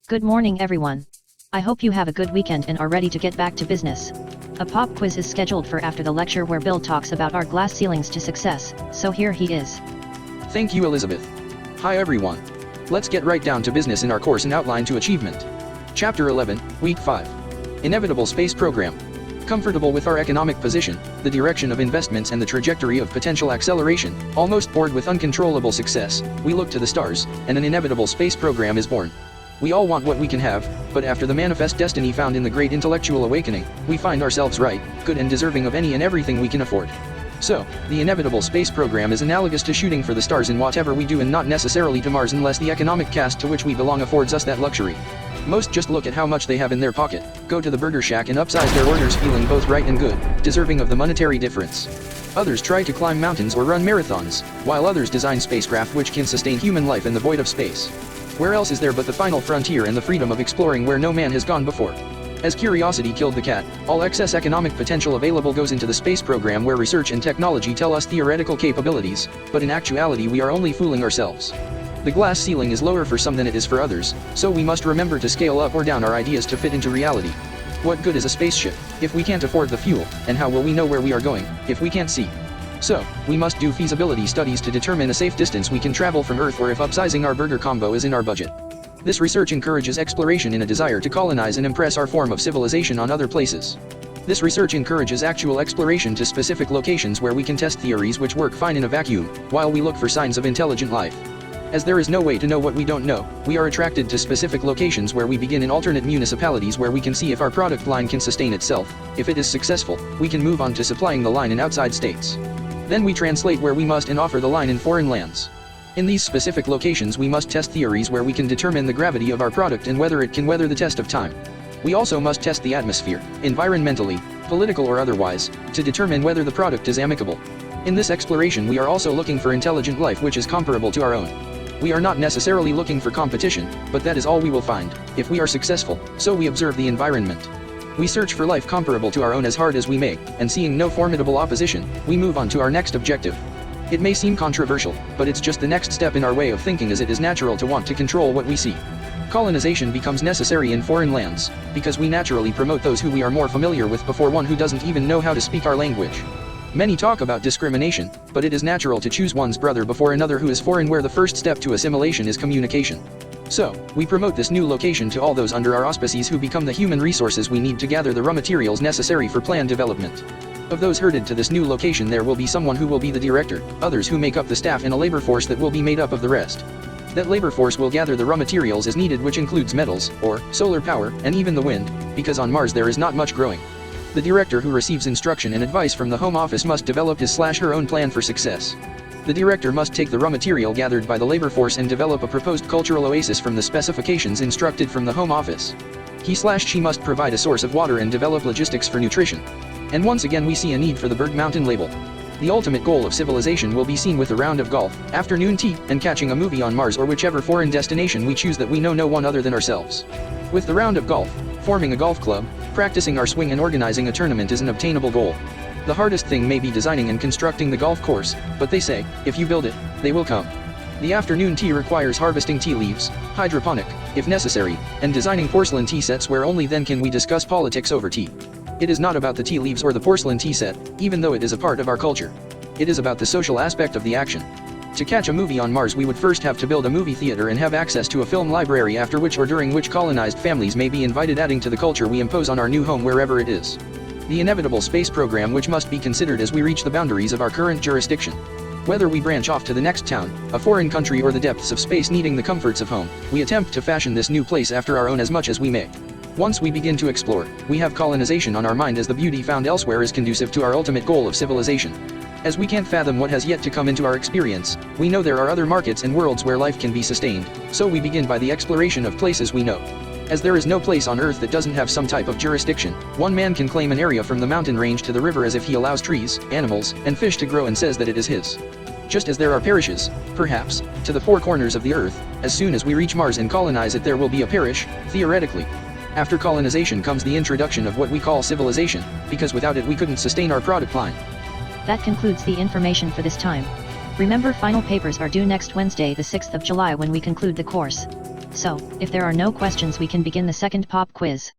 Good morning everyone. I hope you have a good weekend and are ready to get back to business. A pop quiz is scheduled for after the lecture where Bill talks about our glass ceilings to success, so here he is. Thank you, Elizabeth. Hi everyone. Let's get right down to business in our course and outline to achievement. Chapter 11, Week 5. Inevitable Space Program. Comfortable with our economic position, the direction of investments and the trajectory of potential acceleration, almost bored with uncontrollable success, we look to the stars, and an inevitable space program is born. We all want what we can have, but after the manifest destiny found in the great intellectual awakening, we find ourselves right, good and deserving of any and everything we can afford. So, the inevitable space program is analogous to shooting for the stars in whatever we do and not necessarily to Mars unless the economic caste to which we belong affords us that luxury. Most just look at how much they have in their pocket, go to the burger shack and upsize their orders feeling both right and good, deserving of the monetary difference. Others try to climb mountains or run marathons, while others design spacecraft which can sustain human life in the void of space. Where else is there but the final frontier and the freedom of exploring where no man has gone before? As curiosity killed the cat, all excess economic potential available goes into the space program where research and technology tell us theoretical capabilities, but in actuality we are only fooling ourselves. The glass ceiling is lower for some than it is for others, so we must remember to scale up or down our ideas to fit into reality. What good is a spaceship, if we can't afford the fuel, and how will we know where we are going, if we can't see? So, we must do feasibility studies to determine a safe distance we can travel from Earth or if upsizing our burger combo is in our budget. This research encourages exploration in a desire to colonize and impress our form of civilization on other places. This research encourages actual exploration to specific locations where we can test theories which work fine in a vacuum, while we look for signs of intelligent life. As there is no way to know what we don't know, we are attracted to specific locations where we begin in alternate municipalities where we can see if our product line can sustain itself. If it is successful, we can move on to supplying the line in outside states. Then we translate where we must and offer the line in foreign lands. In these specific locations we must test theories where we can determine the gravity of our product and whether it can weather the test of time. We also must test the atmosphere, environmentally, political or otherwise, to determine whether the product is amicable. In this exploration we are also looking for intelligent life which is comparable to our own. We are not necessarily looking for competition, but that is all we will find, if we are successful, so we observe the environment. We search for life comparable to our own as hard as we may, and seeing no formidable opposition, we move on to our next objective. It may seem controversial, but it's just the next step in our way of thinking as it is natural to want to control what we see. Colonization becomes necessary in foreign lands, because we naturally promote those who we are more familiar with before one who doesn't even know how to speak our language. Many talk about discrimination, but it is natural to choose one's brother before another who is foreign where the first step to assimilation is communication. So, we promote this new location to all those under our auspices who become the human resources we need to gather the raw materials necessary for plan development. Of those herded to this new location there will be someone who will be the director, others who make up the staff and a labor force that will be made up of the rest. That labor force will gather the raw materials as needed which includes metals, or solar power, and even the wind, because on Mars there is not much growing. The director who receives instruction and advice from the home office must develop his/her own plan for success. The director must take the raw material gathered by the labor force and develop a proposed cultural oasis from the specifications instructed from the home office. He/she must provide a source of water and develop logistics for nutrition. And once again we see a need for the Berg Mountain label. The ultimate goal of civilization will be seen with a round of golf, afternoon tea, and catching a movie on Mars or whichever foreign destination we choose that we know no one other than ourselves. With the round of golf, forming a golf club, practicing our swing and organizing a tournament is an obtainable goal. The hardest thing may be designing and constructing the golf course, but they say, if you build it, they will come. The afternoon tea requires harvesting tea leaves, hydroponic, if necessary, and designing porcelain tea sets where only then can we discuss politics over tea. It is not about the tea leaves or the porcelain tea set, even though it is a part of our culture. It is about the social aspect of the action. To catch a movie on Mars we would first have to build a movie theater and have access to a film library after which or during which colonized families may be invited adding to the culture we impose on our new home wherever it is. The inevitable space program which must be considered as we reach the boundaries of our current jurisdiction. Whether we branch off to the next town, a foreign country or the depths of space needing the comforts of home, we attempt to fashion this new place after our own as much as we may. Once we begin to explore, we have colonization on our mind as the beauty found elsewhere is conducive to our ultimate goal of civilization. As we can't fathom what has yet to come into our experience, we know there are other markets and worlds where life can be sustained, so we begin by the exploration of places we know. As there is no place on Earth that doesn't have some type of jurisdiction, one man can claim an area from the mountain range to the river as if he allows trees, animals, and fish to grow and says that it is his. Just as there are parishes, perhaps, to the four corners of the Earth, as soon as we reach Mars and colonize it there will be a parish, theoretically. After colonization comes the introduction of what we call civilization, because without it we couldn't sustain our product line. That concludes the information for this time. Remember final papers are due next Wednesday the 6th of July when we conclude the course. So, if there are no questions we can begin the second pop quiz.